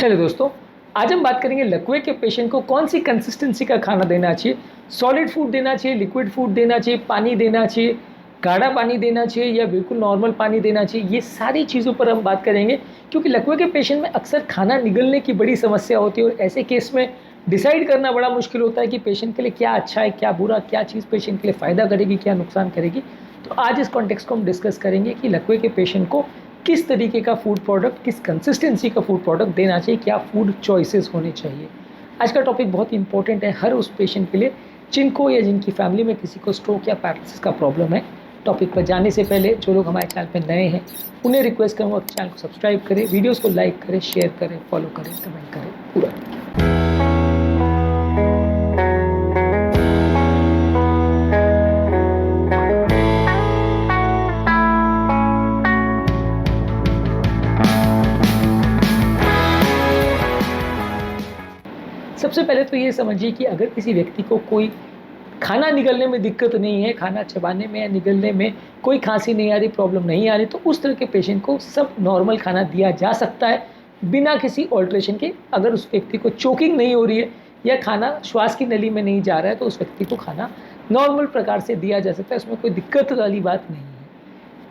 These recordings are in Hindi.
हेलो दोस्तों, आज हम बात करेंगे लकवे के पेशेंट को कौन सी कंसिस्टेंसी का खाना देना चाहिए। सॉलिड फूड देना चाहिए, लिक्विड फूड देना चाहिए, पानी देना चाहिए, गाढ़ा पानी देना चाहिए या बिल्कुल नॉर्मल पानी देना चाहिए। ये सारी चीज़ों पर हम बात करेंगे क्योंकि लकवे के पेशेंट में अक्सर खाना निगलने की बड़ी समस्या होती है और ऐसे केस में डिसाइड करना बड़ा मुश्किल होता है कि पेशेंट के लिए क्या अच्छा है, क्या बुरा, क्या चीज़ पेशेंट के लिए फ़ायदा करेगी, क्या नुकसान करेगी। तो आज इस कॉन्टेक्स्ट को हम डिस्कस करेंगे कि लकवे के पेशेंट को किस तरीके का फूड प्रोडक्ट, किस कंसिस्टेंसी का फूड प्रोडक्ट देना चाहिए, क्या फूड चॉइसेस होने चाहिए। आज का टॉपिक बहुत इंपॉर्टेंट है हर उस पेशेंट के लिए जिनको या जिनकी फैमिली में किसी को स्ट्रोक या पैरालिसिस का प्रॉब्लम है। टॉपिक पर जाने से पहले जो लोग हमारे चैनल पर नए हैं उन्हें रिक्वेस्ट करूँगा कि चैनल को सब्सक्राइब करें, वीडियोज़ को लाइक करें, शेयर करें, फॉलो करें, कमेंट करें, पूरा। सबसे पहले तो ये समझिए कि अगर किसी व्यक्ति को कोई खाना निगलने में दिक्कत नहीं है, खाना चबाने में या निगलने में कोई खांसी नहीं आ रही, प्रॉब्लम नहीं आ रही, तो उस तरह के पेशेंट को सब नॉर्मल खाना दिया जा सकता है बिना किसी ऑल्ट्रेशन के। अगर उस व्यक्ति को चोकिंग नहीं हो रही है या खाना श्वास की नली में नहीं जा रहा है तो उस व्यक्ति को खाना नॉर्मल प्रकार से दिया जा सकता है, उसमें कोई दिक्कत वाली बात नहीं है।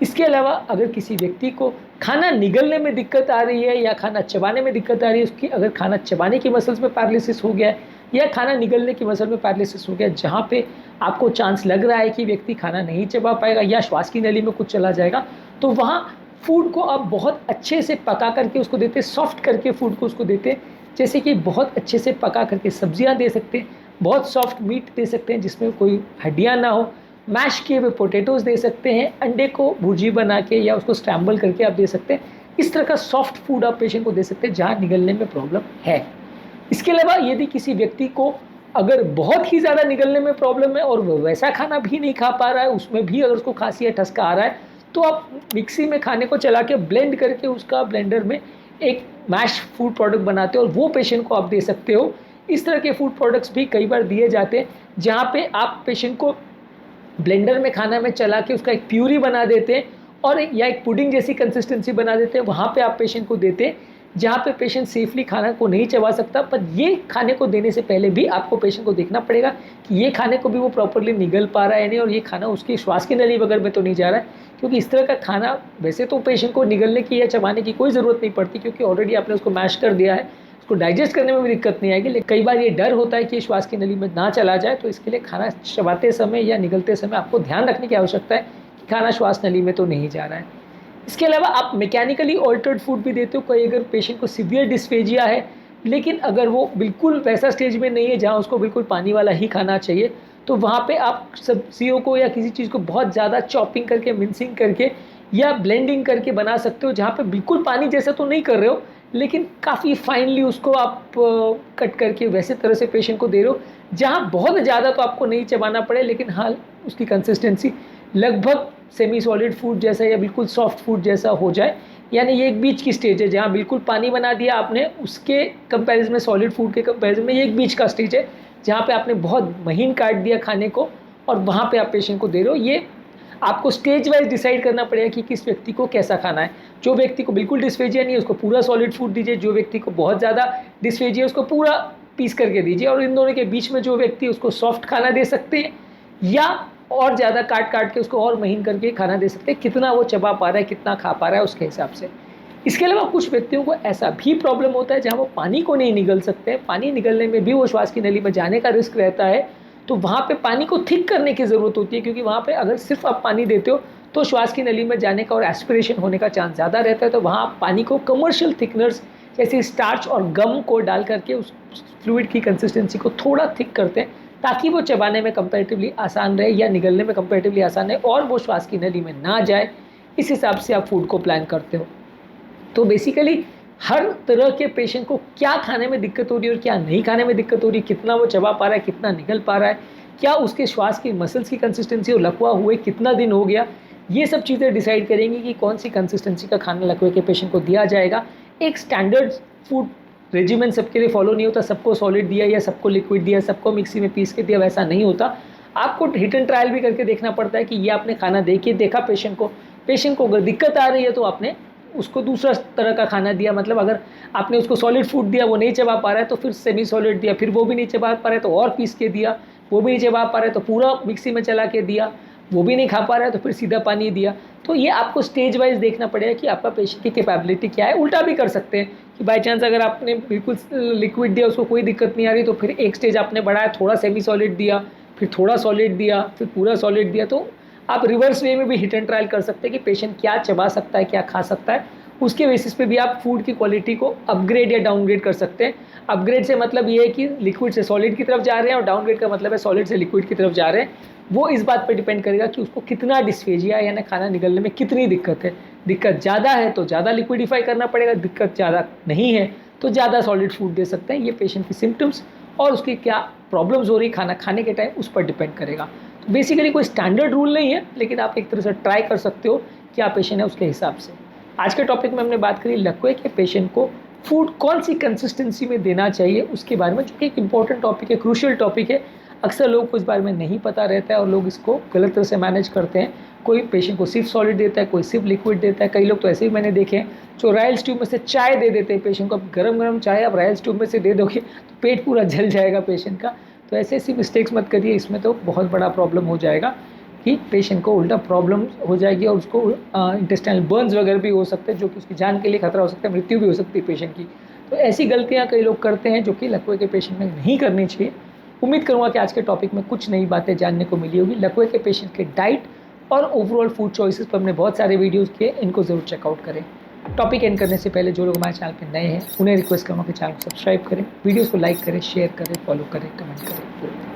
इसके अलावा अगर किसी व्यक्ति को खाना निगलने में दिक्कत आ रही है या खाना चबाने में दिक्कत आ रही है, उसकी अगर खाना चबाने की मसल्स में पैरालिसिस हो गया है या खाना निगलने की मसल में पैरालिसिस हो गया, जहाँ पे आपको चांस लग रहा है कि व्यक्ति खाना नहीं चबा पाएगा या श्वास की नली में कुछ चला जाएगा, तो वहाँ फूड को आप बहुत अच्छे से पका करके उसको देते, सॉफ्ट करके फूड को उसको देते। जैसे कि बहुत अच्छे से पका करके सब्जियाँ दे सकते हैं, बहुत सॉफ्ट मीट दे सकते हैं जिसमें कोई हड्डियाँ ना हो, मैश किए हुए पोटैटोज़ दे सकते हैं, अंडे को भुर्जी बना के या उसको स्क्रैम्बल करके आप दे सकते हैं। इस तरह का सॉफ्ट फूड आप पेशेंट को दे सकते हैं जहाँ निगलने में प्रॉब्लम है। इसके अलावा यदि किसी व्यक्ति को अगर बहुत ही ज़्यादा निगलने में प्रॉब्लम है और वैसा खाना भी नहीं खा पा रहा है, उसमें भी अगर उसको खांसी या ठसका आ रहा है, तो आप मिक्सी में खाने को चला के ब्लेंड करके उसका ब्लेंडर में एक मैश फूड प्रोडक्ट बनाते हो और वो पेशेंट को आप दे सकते हो। इस तरह के फूड प्रोडक्ट्स भी कई बार दिए जाते हैं जहाँ पे आप पेशेंट को ब्लेंडर में खाना में चला के उसका एक प्यूरी बना देते हैं और या एक पुडिंग जैसी कंसिस्टेंसी बना देते हैं, वहाँ पे आप पेशेंट को देते हैं जहाँ पे पेशेंट सेफली खाना को नहीं चबा सकता। पर ये खाने को देने से पहले भी आपको पेशेंट को देखना पड़ेगा कि ये खाने को भी वो प्रॉपरली निगल पा रहा है नहीं और ये खाना उसकी श्वास की नली वगैरह में तो नहीं जा रहा है, क्योंकि इस तरह का खाना वैसे तो पेशेंट को निगलने की या चबाने की कोई ज़रूरत नहीं पड़ती क्योंकि ऑलरेडी आपने उसको मैश कर दिया है, उसको डाइजेस्ट करने में भी दिक्कत नहीं आएगी। लेकिन कई बार ये डर होता है कि श्वास की नली में ना चला जाए, तो इसके लिए खाना चबाते समय या निगलते समय आपको ध्यान रखने की आवश्यकता है कि खाना श्वास नली में तो नहीं जा रहा है। इसके अलावा आप मैकेनिकली ऑल्टर्ड फूड भी देते हो। कोई अगर पेशेंट को सीवियर डिस्फेजिया है लेकिन अगर वो बिल्कुल वैसा स्टेज में नहीं है जहाँ उसको बिल्कुल पानी वाला ही खाना चाहिए, तो वहाँ पे आप सब्जियों को या किसी चीज़ को बहुत ज़्यादा चॉपिंग करके, मिक्सिंग करके या ब्लेंडिंग करके बना सकते हो, जहाँ पे बिल्कुल पानी जैसा तो नहीं कर रहे हो लेकिन काफ़ी फाइनली उसको आप कट करके वैसे तरह से पेशेंट को दे रहे हो जहाँ बहुत ज़्यादा तो आपको नहीं चबाना पड़े लेकिन हाँ उसकी कंसिस्टेंसी लगभग सेमी सॉलिड फूड जैसा या बिल्कुल सॉफ्ट फूड जैसा हो जाए। यानी ये एक बीच की स्टेज है जहाँ बिल्कुल पानी बना दिया आपने, उसके कंपैरिजन में सॉलिड फूड के कंपैरिजन में ये एक बीच का स्टेज है जहाँ पे आपने बहुत महीन काट दिया खाने को और वहाँ पे आप पेशेंट को दे रहे हो। ये आपको स्टेज वाइज डिसाइड करना पड़ेगा कि किस व्यक्ति को कैसा खाना है। जो व्यक्ति को बिल्कुल डिस्फेजिया नहीं है उसको पूरा सॉलिड फूड दीजिए, जो व्यक्ति को बहुत ज़्यादा डिस्फेजिया है उसको पूरा पीस करके दीजिए, और इन दोनों के बीच में जो व्यक्ति उसको सॉफ्ट खाना दे सकते हैं या और ज़्यादा काट काट के उसको और महीन करके खाना दे सकते हैं, कितना वो चबा पा रहा है, कितना खा पा रहा है उसके हिसाब से। इसके अलावा कुछ व्यक्तियों को ऐसा भी प्रॉब्लम होता है जहाँ वो पानी को नहीं निगल सकते हैं, पानी निगलने में भी वो श्वास की नली में जाने का रिस्क रहता है, तो वहाँ पे पानी को थिक करने की ज़रूरत होती है क्योंकि वहाँ पे अगर सिर्फ आप पानी देते हो तो श्वास की नली में जाने का और एस्पिरेशन होने का चांस ज़्यादा रहता है। तो वहाँ आप पानी को कमर्शियल थिकनर्स जैसे स्टार्च और गम को डाल करके उस फ्लूइड की कंसिस्टेंसी को थोड़ा थिक करते हैं ताकि वो चबाने में कंपैरेटिवली आसान रहे या निगलने में कंपैरेटिवली आसान रहे और वो श्वास की नली में ना जाए। इस हिसाब से आप फूड को प्लान करते हो। तो बेसिकली हर तरह के पेशेंट को क्या खाने में दिक्कत हो रही है और क्या नहीं खाने में दिक्कत हो रही है, कितना वो चबा पा रहा है, कितना निगल पा रहा है, क्या उसके श्वास की मसल्स की कंसिस्टेंसी और लकवा हुए कितना दिन हो गया, ये सब चीज़ें डिसाइड करेंगी कि कौन सी कंसिस्टेंसी का खाना लकवे के पेशेंट को दिया जाएगा। एक स्टैंडर्ड फूड रेजिमेंट सबके लिए फॉलो नहीं होता, सबको सॉलिड दिया या सबको लिक्विड दिया, सबको मिक्सी में पीस के दिया, वैसा नहीं होता। आपको हिट एंड ट्रायल भी करके देखना पड़ता है कि ये आपने खाना दे के देखा पेशेंट को अगर दिक्कत आ रही है तो आपने उसको दूसरा तरह का खाना दिया, मतलब अगर आपने उसको सॉलिड फूड दिया वो नहीं चबा पा रहा है तो फिर सेमी सॉलिड दिया, फिर वो भी नहीं चबा पा रहा है तो और पीस के दिया, वो भी नहीं चबा पा रहा है तो पूरा मिक्सी में चला के दिया, वो भी नहीं खा पा रहा है तो फिर सीधा पानी दिया। तो ये आपको स्टेज वाइज देखना पड़ेगा कि आपका पेशेंट की कैपेबिलिटी क्या है। उल्टा भी कर सकते हैं कि बाई चांस अगर आपने बिल्कुल लिक्विड दिया, उसको कोई दिक्कत नहीं आ रही, तो फिर एक स्टेज आपने बढ़ाया, थोड़ा सेमी सॉलिड दिया, फिर थोड़ा सॉलिड दिया, फिर पूरा सॉलिड दिया। तो आप रिवर्स वे में भी हिट एंड ट्रायल कर सकते हैं कि पेशेंट क्या चबा सकता है, क्या खा सकता है। उसके बेसिस पे भी आप फूड की क्वालिटी को अपग्रेड या डाउनग्रेड कर सकते हैं। अपग्रेड से मतलब ये है कि लिक्विड से सॉलिड की तरफ जा रहे हैं, और डाउनग्रेड का मतलब है सॉलिड से लिक्विड की तरफ जा रहे हैं। वो इस बात पर डिपेंड करेगा कि उसको कितना डिस्फेजिया यानी खाना निगलने में कितनी दिक्कत है। दिक्कत ज़्यादा है तो ज़्यादा लिक्विडिफाई करना पड़ेगा, दिक्कत ज़्यादा नहीं है तो ज़्यादा सॉलिड फूड दे सकते हैं। ये पेशेंट की सिम्टम्स और उसकी क्या प्रॉब्लम्स हो रही खाना खाने के टाइम उस पर डिपेंड करेगा। तो बेसिकली कोई स्टैंडर्ड रूल नहीं है, लेकिन आप एक तरह से ट्राई कर सकते हो क्या पेशेंट है उसके हिसाब से। आज के टॉपिक में हमने बात करी लकवे के पेशेंट को फूड कौन सी कंसिस्टेंसी में देना चाहिए उसके बारे में, जो कि एक इंपॉर्टेंट टॉपिक है, क्रूशियल टॉपिक है। अक्सर लोगों को इस बारे में नहीं पता रहता है और लोग इसको गलत तरह से मैनेज करते हैं। कोई पेशेंट को सिर्फ सॉलिड देता है, कोई सिर्फ लिक्विड देता है। कई लोग तो ऐसे ही मैंने देखे हैं जो रायल्स ट्यूब में से चाय दे देते हैं पेशेंट को। अब गरम गरम चाय आप रायल्स ट्यूब में से दे दोगे तो पेट पूरा जल जाएगा पेशेंट का। तो ऐसे ऐसी मिस्टेक्स मत करिए, इसमें तो बहुत बड़ा प्रॉब्लम हो जाएगा कि पेशेंट को उल्टा प्रॉब्लम हो जाएगी और उसको इंटेस्टाइनल बर्न्स वगैरह भी हो सकते हैं, जो कि उसकी जान के लिए खतरा हो सकता है, मृत्यु भी हो सकती है पेशेंट की। तो ऐसी गलतियां कई लोग करते हैं जो कि लकवे के पेशेंट में नहीं करनी चाहिए। उम्मीद करूँगा कि आज के टॉपिक में कुछ नई बातें जानने को मिली होगी। लकवे के पेशेंट के डाइट और ओवरऑल फूड चॉइसेस पर हमने बहुत सारे वीडियोज़ किए, इनको ज़रूर चेकआउट करें। टॉपिक एंड करने से पहले जो लोग हमारे चैनल पर नए हैं उन्हें रिक्वेस्ट करूँगा कि चैनल को सब्सक्राइब करें, वीडियोज़ को लाइक करें, शेयर करें, फॉलो करें, कमेंट करें।